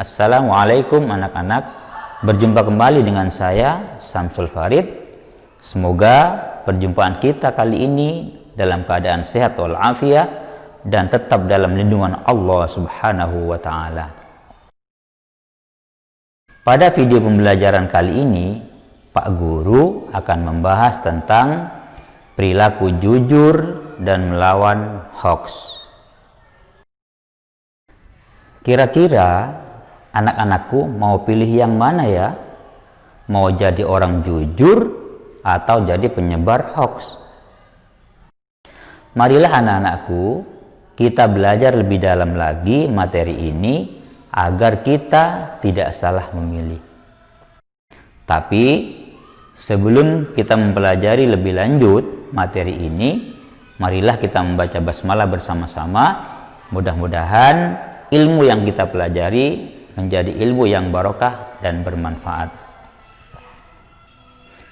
Assalamualaikum anak-anak, berjumpa kembali dengan saya Samsul Farid. Semoga perjumpaan kita kali ini dalam keadaan sehat walafiat dan tetap dalam lindungan Allah Subhanahu wa Ta'ala. Pada video pembelajaran kali ini, Pak Guru akan membahas tentang perilaku jujur dan melawan hoax. Kira-kira anak-anakku mau pilih yang mana ya? Mau jadi orang jujur atau jadi penyebar hoax? Marilah anak-anakku, kita belajar lebih dalam lagi materi ini agar kita tidak salah memilih. Tapi sebelum kita mempelajari lebih lanjut materi ini, marilah kita membaca basmalah bersama-sama. Mudah-mudahan ilmu yang kita pelajari menjadi ilmu yang barokah dan bermanfaat.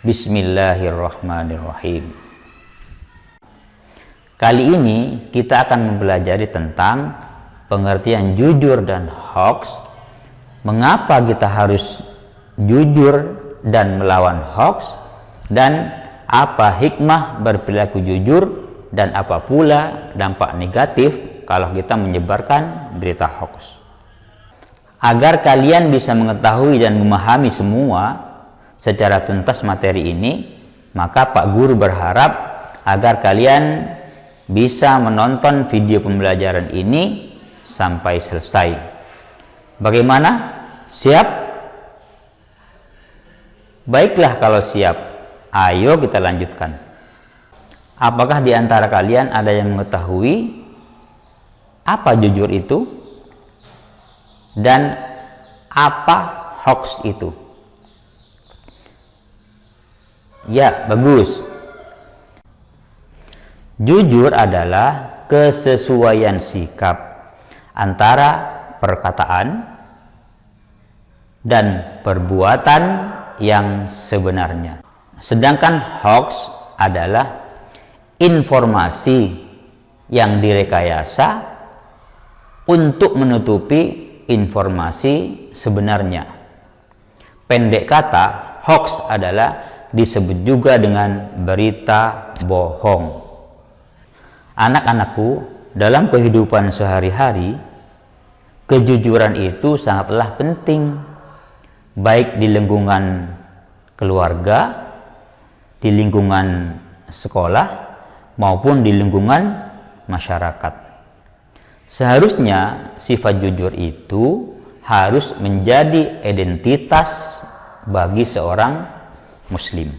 Bismillahirrahmanirrahim. Kali ini kita akan mempelajari tentang pengertian jujur dan hoax. Mengapa kita harus jujur dan melawan hoax, dan apa hikmah berperilaku jujur, dan apa pula dampak negatif kalau kita menyebarkan berita hoax. Agar kalian bisa mengetahui dan memahami semua secara tuntas materi ini, maka Pak Guru berharap agar kalian bisa menonton video pembelajaran ini sampai selesai. Bagaimana? Siap? Baiklah kalau siap, ayo kita lanjutkan. Apakah di antara kalian ada yang mengetahui apa jujur itu? Dan apa hoax itu? Ya, bagus. Jujur adalah kesesuaian sikap antara perkataan dan perbuatan yang sebenarnya. Sedangkan hoax adalah informasi yang direkayasa untuk menutupi informasi sebenarnya. Pendek kata, hoax adalah disebut juga dengan berita bohong. Anak-anakku, dalam kehidupan sehari-hari, kejujuran itu sangatlah penting, baik di lingkungan keluarga, di lingkungan sekolah, maupun di lingkungan masyarakat. Seharusnya sifat jujur itu harus menjadi identitas bagi seorang muslim.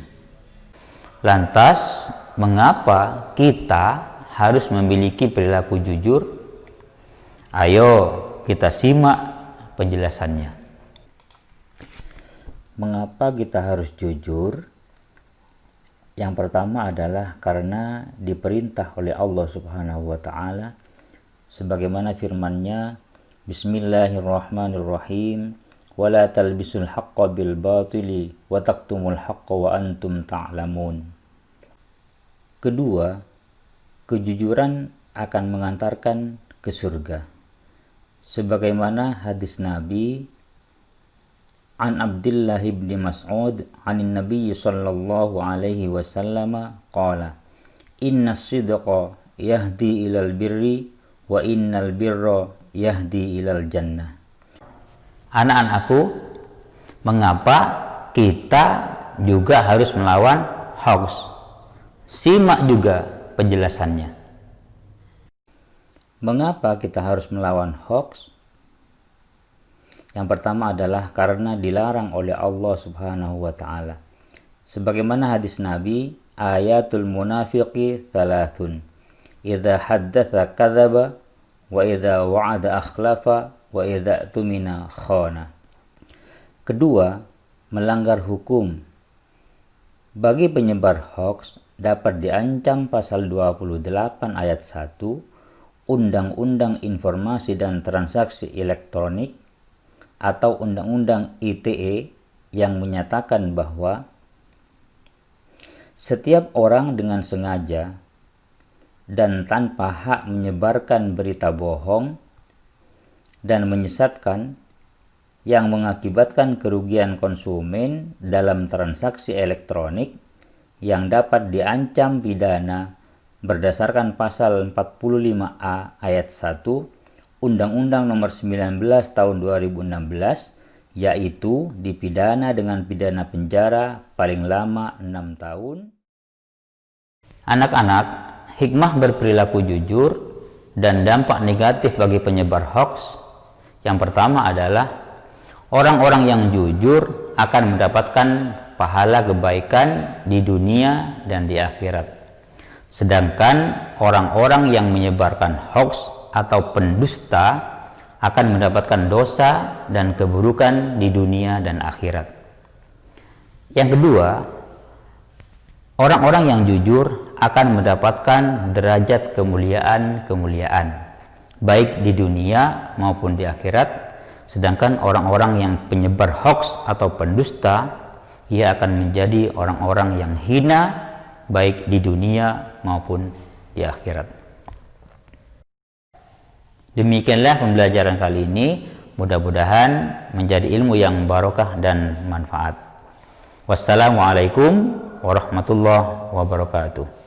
Lantas, mengapa kita harus memiliki perilaku jujur? Ayo kita simak penjelasannya. Mengapa kita harus jujur? Yang pertama adalah karena diperintah oleh Allah Subhanahu wa Ta'ala, sebagaimana firman-Nya, Bismillahirrahmanirrahim, wala talbisul haqqa bil batili wa taktumul haqqa wa antum ta'lamun. Kedua, kejujuran akan mengantarkan ke surga. Sebagaimana hadis Nabi An Abdullah bin Mas'ud anin Nabi sallallahu alaihi wasallam qala, inna sidqa yahdi ilal birri wa innal birra yahdi ilal jannah. Anak-anakku, mengapa kita juga harus melawan hoax? Simak juga penjelasannya. Mengapa kita harus melawan hoax? Yang pertama adalah karena dilarang oleh Allah Subhanahu wa Ta'ala. Sebagaimana hadis Nabi, ayatul munafiqi thalathun, idza haddatsa kadzaba wa idza wa'ada akhlafa wa idza tumina khana. Kedua, melanggar hukum. Bagi penyebar hoax dapat diancam pasal 28 ayat 1 Undang-Undang Informasi dan Transaksi Elektronik atau Undang-Undang ITE yang menyatakan bahwa setiap orang dengan sengaja dan tanpa hak menyebarkan berita bohong dan menyesatkan yang mengakibatkan kerugian konsumen dalam transaksi elektronik yang dapat diancam pidana berdasarkan pasal 45A ayat 1 Undang-Undang Nomor 19 Tahun 2016, yaitu dipidana dengan pidana penjara paling lama 6 tahun. Anak-anak, hikmah berperilaku jujur dan dampak negatif bagi penyebar hoax. Yang pertama adalah orang-orang yang jujur akan mendapatkan pahala kebaikan di dunia dan di akhirat. Sedangkan orang-orang yang menyebarkan hoax atau pendusta akan mendapatkan dosa dan keburukan di dunia dan akhirat. Yang kedua, orang-orang yang jujur akan mendapatkan derajat kemuliaan baik di dunia maupun di akhirat. Sedangkan orang-orang yang penyebar hoax atau pendusta, ia akan menjadi orang-orang yang hina baik di dunia maupun di akhirat. Demikianlah pembelajaran kali ini, mudah-mudahan menjadi ilmu yang barokah dan manfaat. Wassalamualaikum warahmatullahi wabarakatuh.